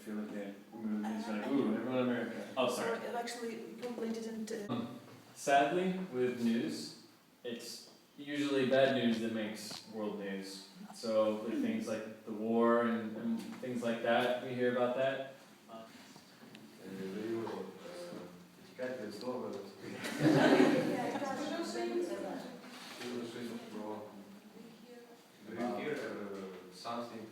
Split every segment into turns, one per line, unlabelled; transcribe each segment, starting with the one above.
feel like they moved and it's like, ooh, everyone in America. Oh, sorry.
It actually probably didn't.
Sadly, with news, it's usually bad news that makes world news. So with things like the war and things like that, we hear about that.
Etикетное слово. Do you hear something?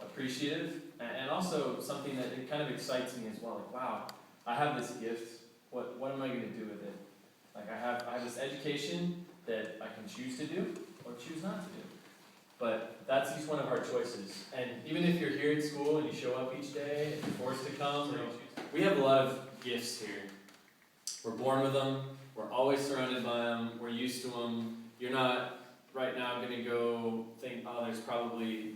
Appreciative, and also something that it kind of excites me as well. Like, wow, I have this gift. What am I going to do with it? Like, I have this education that I can choose to do or choose not to do. But that's each one of our choices. And even if you're here at school and you show up each day and you're forced to come, we have a lot of gifts here. We're born with them. We're always surrounded by them. We're used to them. You're not right now going to go think, oh, there's probably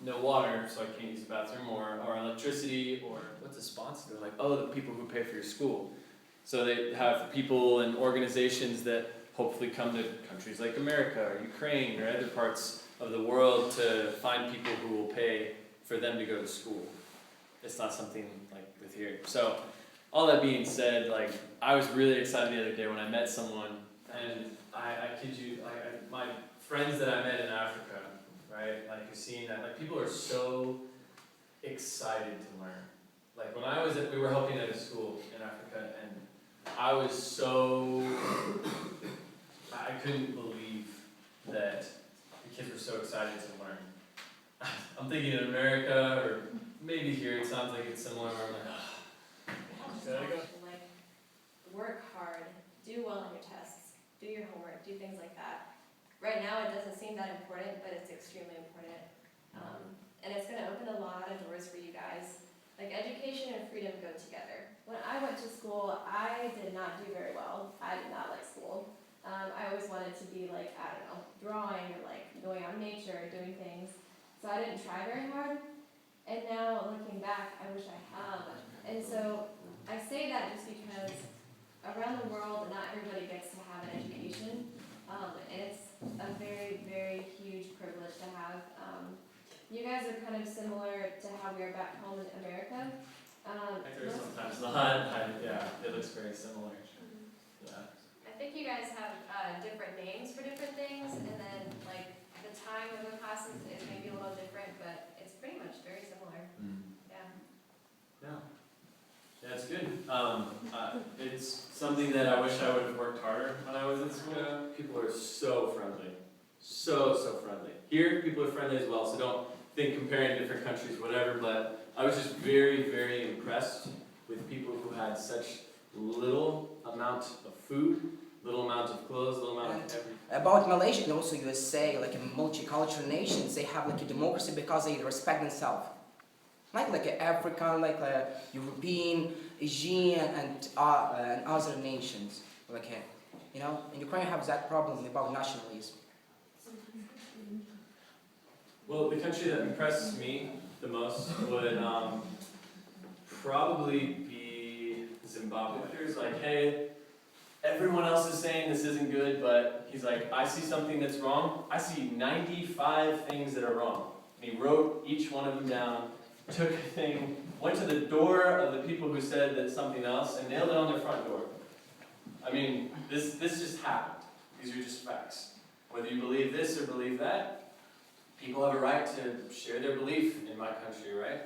no water, so I can't use the bathroom, or electricity, or what's a sponsor? They're like, oh, the people who pay for your school. So they have people and organizations that hopefully come to countries like America or Ukraine or other parts of the world to find people who will pay for them to go to school. It's not something like with here. So all that being said, like, I was really excited the other day when I met someone, and I kid you, my friends that I met in Africa, right? Like, you're seeing that, like, people are so excited to learn. Like, when we were helping at a school in Africa, and I was so, I couldn't believe that the kids were so excited to learn. I'm thinking in America, or maybe here, it sounds like it's similar, where I'm like,
like, work hard, do well on your tests, do your homework, do things like that. Right now, it doesn't seem that important, but it's extremely important. And it's going to open a lot of doors for you guys. Like, education and freedom go together. When I went to school, I did not do very well. I did not like school. I always wanted to be like, I don't know, drawing or like going out in nature or doing things. So I didn't try very hard. And now, looking back, I wish I had. And so I say that just because around the world, not everybody gets to have an education. And it's a very, very huge privilege to have. You guys are kind of similar to how we are back home in America.
there's sometimes not, yeah, it looks very similar. Yeah.
I think you guys have different names for different things, and then like the time of the classes is maybe a little different, but it's pretty much very similar. Yeah.
Yeah. Yeah, it's good. It's something that I wish I would have worked harder when I was in school. People are so friendly. So friendly. Here, people are friendly as well, so don't think comparing different countries, whatever, but I was just very, very impressed with people who had such little amount of food, little amount of clothes, little amount of everything.
About Malaysia and also USA, like multicultural nations, they have like a democracy because they respect themselves. Like African, like European, Asian, and other nations. Like, you know, in Ukraine have that problem about nationalism.
Well, the country that impresses me the most would probably be Zimbabwe. There's like, hey, everyone else is saying this isn't good, but he's like, I see something that's wrong. I see 95 things that are wrong. And he wrote each one of them down, took a thing, went to the door of the people who said that something else, and nailed it on their front door. I mean, this just happened. These are just facts. Whether you believe this or believe that, people have a right to share their belief in my country, right?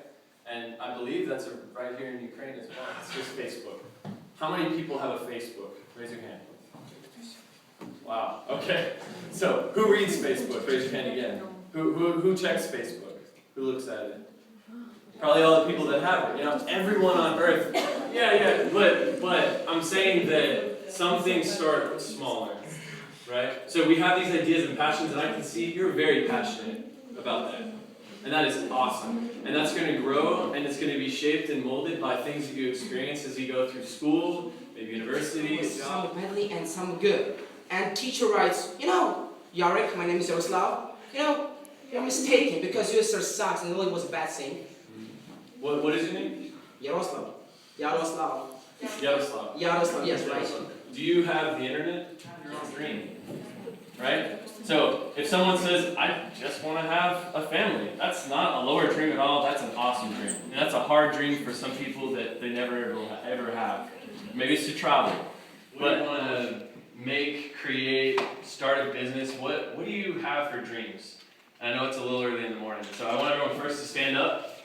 And I believe that's right here in Ukraine as well. It's just Facebook. How many people have a Facebook? Raise your hand. Wow, okay. So, who reads Facebook? Raise your hand again. Who checks Facebook? Who looks at it? Probably all the people that have it, you know, everyone on earth. Yeah, but I'm saying that some things start smaller, right? So we have these ideas and passions, and I can see you're very passionate about that. And that is awesome. And that's going to grow, and it's going to be shaped and molded by things that you experience as you go through school, maybe university, a job.
Some badly and some good. And teacher writes, you know, Yarek, my name is Yaroslav, you know, you're mistaken because your sir sucks and it really was a bad thing.
What is your name?
Yaroslav,
Yaroslav,
yes, right.
Do you have the internet? You're on green. right? So if someone says, I just want to have a family, that's not a lower dream at all, that's an awesome dream. And that's a hard dream for some people that they never ever have. Maybe it's to travel. What do you want to make, create, start a business? What do you have for dreams? And I know it's a little early in the morning, so I want everyone first to stand up.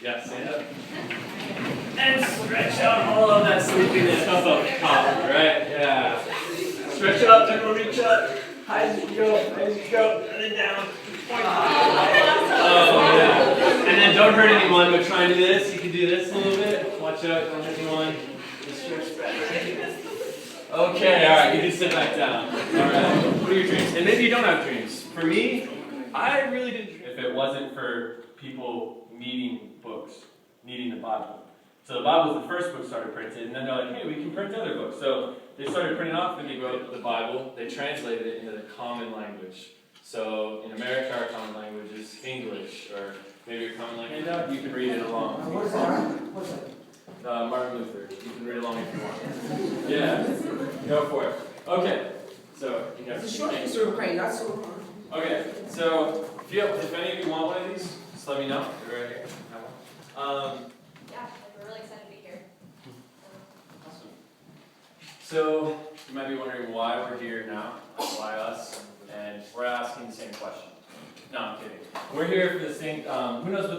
Yeah, stand up. And stretch out all of that sleepiness up top, right? Yeah. Stretch up, everyone reach up. High as you go, and then down. Oh, yeah. And then don't hurt anyone, but try and do this. You can do this a little bit. Watch out, don't hurt anyone. Just stretch back. Okay, alright, you can sit back down. Alright, what are your dreams? And maybe you don't have dreams. For me, I really didn't dream if it wasn't for people needing books, needing the Bible. So the Bible was the first book started printed, and then they're like, hey, we can print other books. So they started printing off and they wrote the Bible. They translated it into the common language. So in America, our common language is English, or maybe your common language. And you can read it along.
What is that?
Martin Luther. You can read along if you want. Yeah, go for it. Okay, so you got
It's a short history of Ukraine, not so.
Okay, so if any of you want one of these, just let me know. They're right here.
Yeah, we're really excited to be here.
Awesome. So you might be wondering why we're here now, why us, and we're asking the same question. No, I'm kidding. We're here for the same. Who knows what